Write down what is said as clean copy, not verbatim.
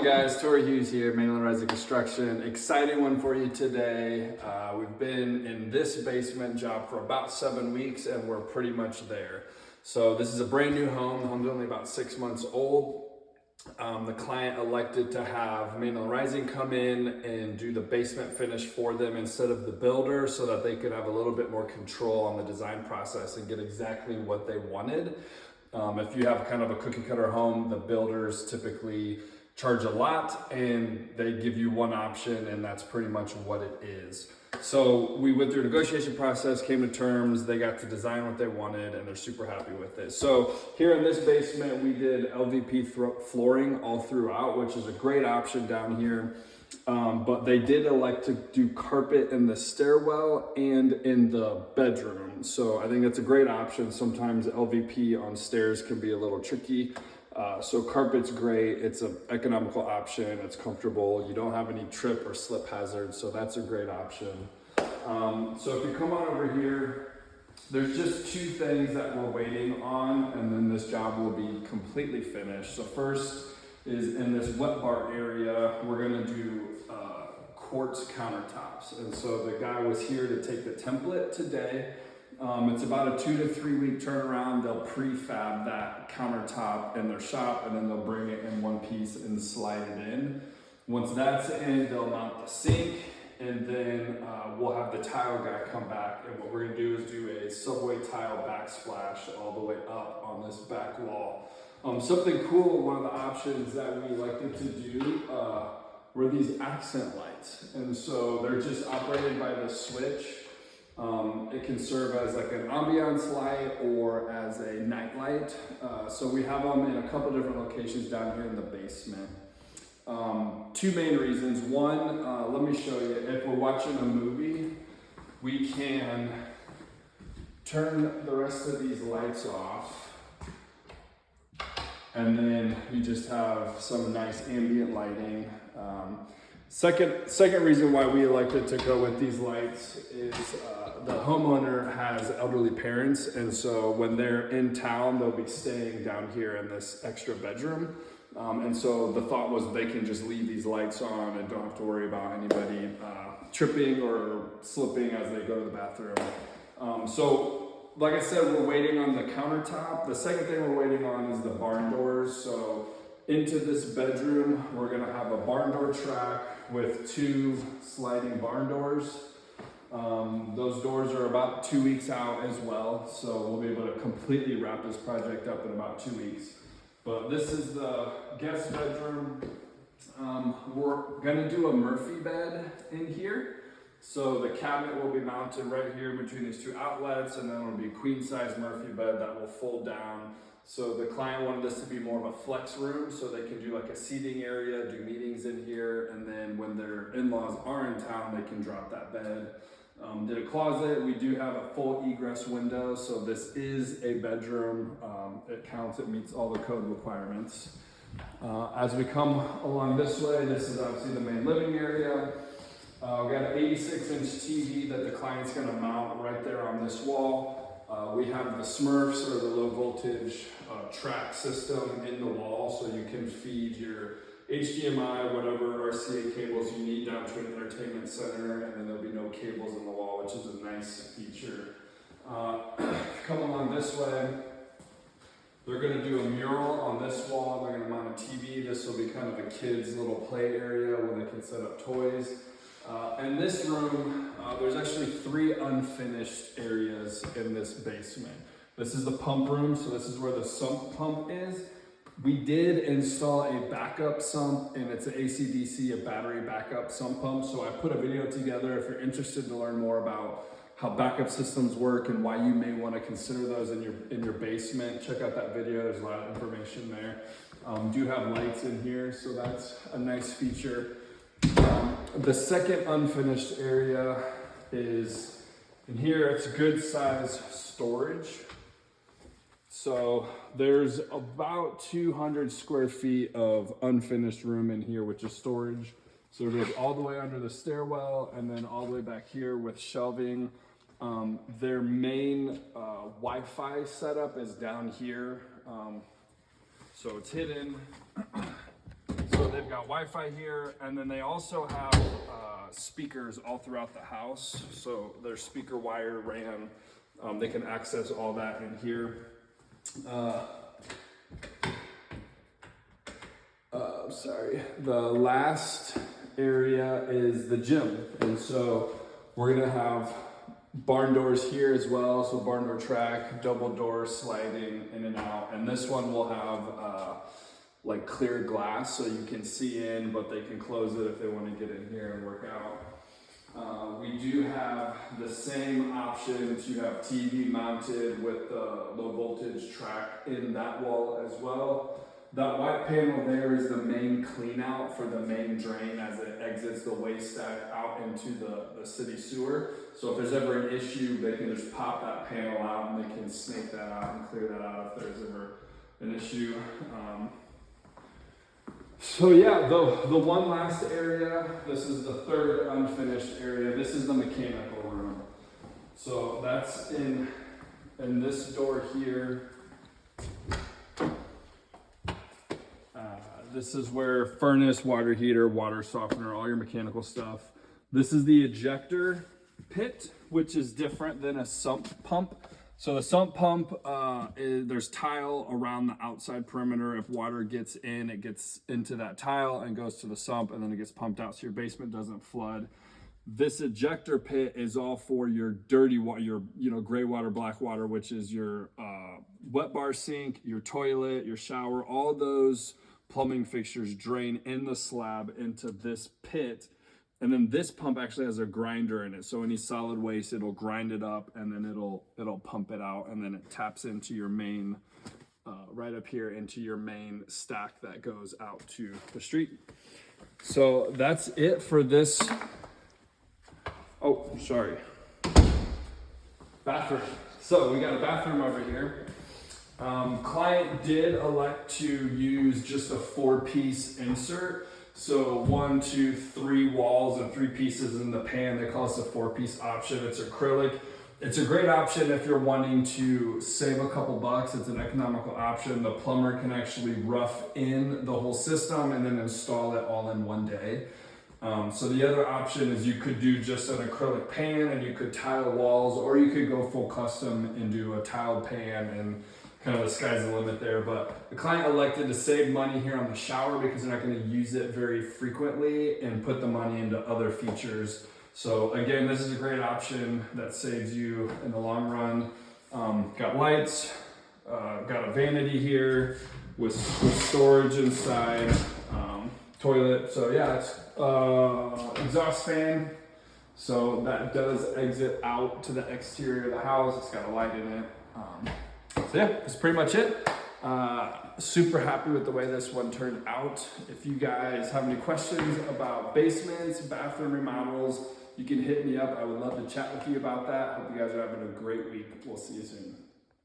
Hey guys, Tori Hughes here, Mandolin Rising Construction. Exciting one for you today. We've been in this basement job for about 7 weeks and we're pretty much there. So this is a brand new home. The home's only about 6 months old. The client elected to have Mandolin Rising come in and do the basement finish for them instead of the builder so that they could have a little bit more control on the design process and get exactly what they wanted. If you have kind of a cookie cutter home, the builders typically charge a lot and they give you one option and that's pretty much what it is. So we went through a negotiation process, came to terms, they got to design what they wanted and they're super happy with it. So here in this basement, we did LVP flooring all throughout, which is a great option down here. But they did elect to do carpet in the stairwell and in the bedroom. So I think that's a great option. Sometimes LVP on stairs can be a little tricky. So carpet's great, it's an economical option, it's comfortable, you don't have any trip or slip hazards, so that's a great option. So if you come on over here, there's just two things that we're waiting on, and then this job will be completely finished. So first is in this wet bar area, we're gonna do quartz countertops. And so the guy was here to take the template today. It's about a 2 to 3 week turnaround. They'll prefab that countertop in their shop and then they'll bring it in one piece and slide it in. Once that's in, they'll mount the sink and then we'll have the tile guy come back. And what we're gonna do is do a subway tile backsplash all the way up on this back wall. Something cool, one of the options that we elected to do were these accent lights. And so they're just operated by the switch. It can serve as like an ambiance light or as a night light. So we have them in a couple different locations down here in the basement. Two main reasons. One, let me show you. If we're watching a movie, we can turn the rest of these lights off. And then you just have some nice ambient lighting. Second reason why we elected to go with these lights is the homeowner has elderly parents, and so when they're in town, they'll be staying down here in this extra bedroom. And so the thought was they can just leave these lights on and don't have to worry about anybody tripping or slipping as they go to the bathroom. So like I said, we're waiting on the countertop. The second thing we're waiting on is the barn doors. So into this bedroom, we're gonna have a barn door track with 2 sliding barn doors. Those doors are about 2 weeks out as well, so we'll be able to completely wrap this project up in about 2 weeks. But this is the guest bedroom. We're gonna do a Murphy bed in here. So the cabinet will be mounted right here between these 2 outlets, and then it'll be a queen size Murphy bed that will fold down. So the client wanted this to be more of a flex room so they can do like a seating area, do meetings in here, and then when their in-laws are in town, they can drop that bed. Did a closet. We do have a full egress window, so this is a bedroom. It counts, it meets all the code requirements. As we come along this way, this is obviously the main living area. We got an 86-inch TV that the client's gonna mount right there on this wall. We have the Smurfs or the low voltage track system in the wall, so you can feed your HDMI, whatever RCA cables you need down to an entertainment center, and then there'll be no cables in the wall, which is a nice feature. Come along this way, they're gonna do a mural on this wall. They're gonna mount a TV. This will be kind of a kid's little play area where they can set up toys. In this room, there's actually 3 unfinished areas in this basement. This is the pump room, so this is where the sump pump is. We did install a backup sump, and it's an AC/DC, a battery backup sump pump. So I put a video together if you're interested to learn more about how backup systems work and why you may want to consider those in your basement. Check out that video, there's a lot of information there. Do have lights in here, so that's a nice feature. The second unfinished area is in here. It's good size storage. So there's about 200 square feet of unfinished room in here, which is storage. So it goes all the way under the stairwell and then all the way back here with shelving. Their main Wi-Fi setup is down here. So it's hidden. So they've got Wi-Fi here, and then they also have speakers all throughout the house. So there's speaker wire ran. They can access all that in here. Sorry. The last area is the gym, and so we're gonna have barn doors here as well. So barn door track, double door sliding in and out, and this one will have like clear glass so you can see in, but they can close it if they want to get in here and work out. We do have the same option to have TV mounted with the low voltage track in that wall as well. That white panel there is the main clean out for the main drain as it exits the waste stack out into the city sewer. So if there's ever an issue, they can just pop that panel out and they can snake that out and clear that out if there's ever an issue. So yeah, the one last area, this is the third unfinished area. This is the mechanical room. So that's in this door here. This is where furnace, water heater, water softener, all your mechanical stuff. This is the ejector pit, which is different than a sump pump. So the sump pump, there's tile around the outside perimeter. If water gets in, it gets into that tile and goes to the sump, and then it gets pumped out so your basement doesn't flood. This ejector pit is all for your dirty water, your gray water, black water, which is your wet bar sink, your toilet, your shower. All those plumbing fixtures drain in the slab into this pit. And then this pump actually has a grinder in it. So any solid waste, it'll grind it up and then it'll pump it out, and then it taps into your main, right up here into your main stack that goes out to the street. So that's it for this. Oh, sorry. Bathroom. So we got a bathroom over here. Client did elect to use just a 4-piece insert. So 1, 2, 3 walls and 3 pieces in the pan. They call this a 4-piece option. It's acrylic. It's a great option if you're wanting to save a couple bucks. It's an economical option. The plumber can actually rough in the whole system and then install it all in one day. So the other option is you could do just an acrylic pan and you could tile walls, or you could go full custom and do a tiled pan, and kind of the sky's the limit there. But the client elected to save money here on the shower because they're not going to use it very frequently, and put the money into other features. So again, this is a great option that saves you in the long run. Got lights, got a vanity here with storage inside, toilet. So yeah, it's exhaust fan. So that does exit out to the exterior of the house. It's got a light in it. So yeah, that's pretty much it. Super happy with the way this one turned out. If you guys have any questions about basements, bathroom remodels, you can hit me up. I would love to chat with you about that. Hope you guys are having a great week. We'll see you soon.